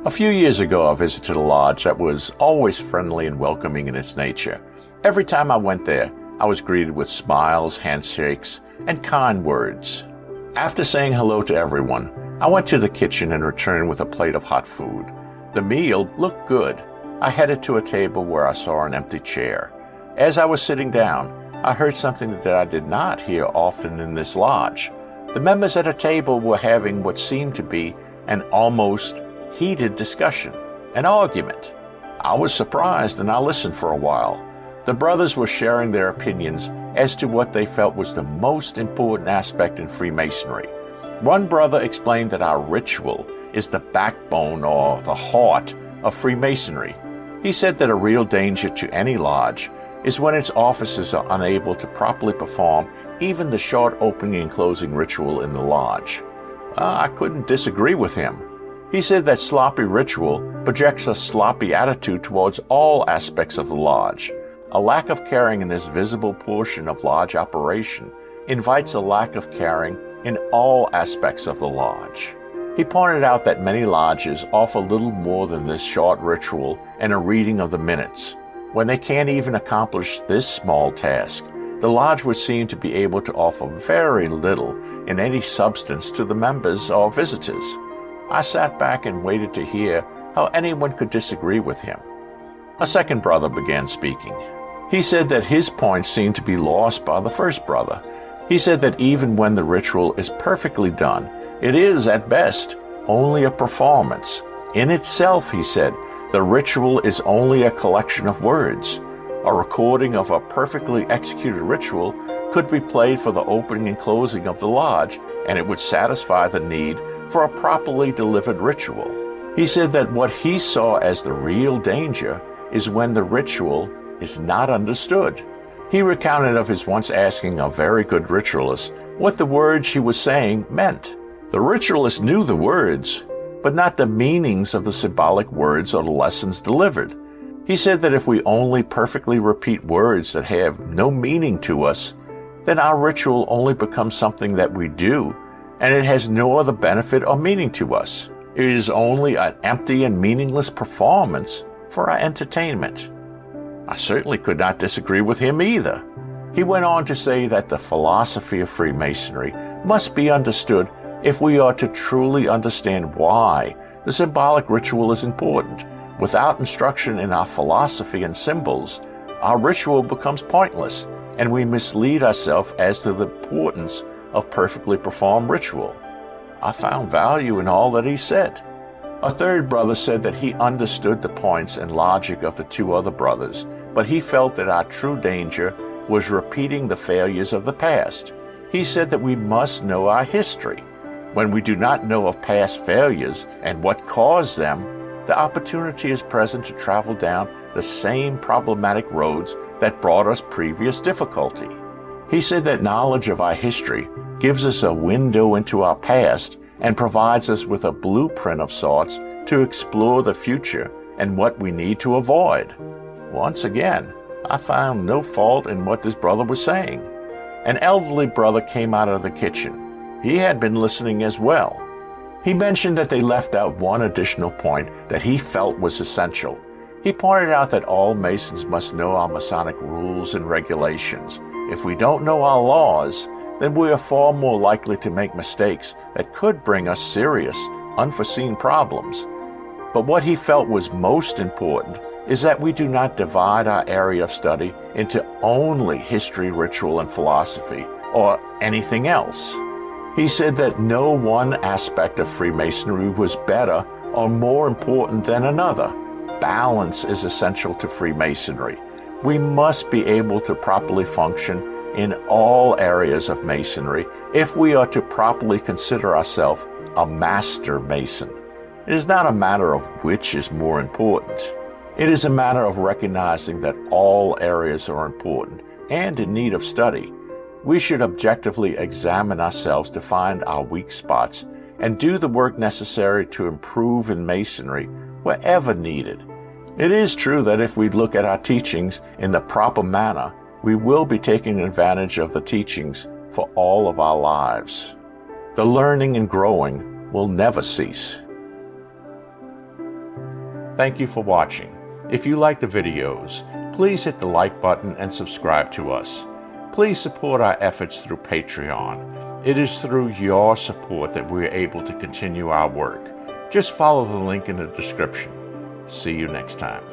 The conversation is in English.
A few years ago, I visited a lodge that was always friendly and welcoming in its nature. Every time I went there, I was greeted with smiles, handshakes, and kind words. After saying hello to everyone, I went to the kitchen and returned with a plate of hot food. The meal looked good. I headed to a table where I saw an empty chair. As I was sitting down, I heard something that I did not hear often in this lodge. The members at a table were having what seemed to be an almost heated discussion, an argument. I was surprised and I listened for a while. The brothers were sharing their opinions as to what they felt was the most important aspect in Freemasonry. One brother explained that our ritual is the backbone or the heart of Freemasonry. He said that a real danger to any lodge is when its officers are unable to properly perform even the short opening and closing ritual in the lodge. I couldn't disagree with him. He said that sloppy ritual projects a sloppy attitude towards all aspects of the lodge. A lack of caring in this visible portion of lodge operation invites a lack of caring in all aspects of the lodge. He pointed out that many lodges offer little more than this short ritual and a reading of the minutes. When they can't even accomplish this small task, the lodge would seem to be able to offer very little in any substance to the members or visitors. I sat back and waited to hear how anyone could disagree with him. A second brother began speaking. He said that his point seemed to be lost by the first brother. He said that even when the ritual is perfectly done, it is, at best, only a performance. In itself, he said, the ritual is only a collection of words. A recording of a perfectly executed ritual could be played for the opening and closing of the lodge, and it would satisfy the need for a properly delivered ritual. He said that what he saw as the real danger is when the ritual is not understood. He recounted of his once asking a very good ritualist what the words he was saying meant. The ritualist knew the words, but not the meanings of the symbolic words or the lessons delivered. He said that if we only perfectly repeat words that have no meaning to us, then our ritual only becomes something that we do, and it has no other benefit or meaning to us. It is only an empty and meaningless performance for our entertainment. I certainly could not disagree with him either. He went on to say that the philosophy of Freemasonry must be understood if we are to truly understand why the symbolic ritual is important. Without instruction in our philosophy and symbols, our ritual becomes pointless, and we mislead ourselves as to the importance of perfectly performed ritual. I found value in all that he said. A third brother said that he understood the points and logic of the two other brothers, but he felt that our true danger was repeating the failures of the past. He said that we must know our history. When we do not know of past failures and what caused them, the opportunity is present to travel down the same problematic roads that brought us previous difficulty. He said that knowledge of our history gives us a window into our past and provides us with a blueprint of sorts to explore the future and what we need to avoid. Once again, I found no fault in what this brother was saying. An elderly brother came out of the kitchen. He had been listening as well. He mentioned that they left out one additional point that he felt was essential. He pointed out that all Masons must know our Masonic rules and regulations. If we don't know our laws, then we are far more likely to make mistakes that could bring us serious, unforeseen problems. But what he felt was most important is that we do not divide our area of study into only history, ritual, and philosophy, or anything else. He said that no one aspect of Freemasonry was better or more important than another. Balance is essential to Freemasonry. We must be able to properly function in all areas of Masonry if we are to properly consider ourselves a master Mason. It is not a matter of which is more important. It is a matter of recognizing that all areas are important and in need of study. We should objectively examine ourselves to find our weak spots and do the work necessary to improve in Masonry wherever needed. It is true that if we look at our teachings in the proper manner, we will be taking advantage of the teachings for all of our lives. The learning and growing will never cease. Thank you for watching. If you like the videos, please hit the like button and subscribe to us. Please support our efforts through Patreon. It is through your support that we are able to continue our work. Just follow the link in the description. See you next time.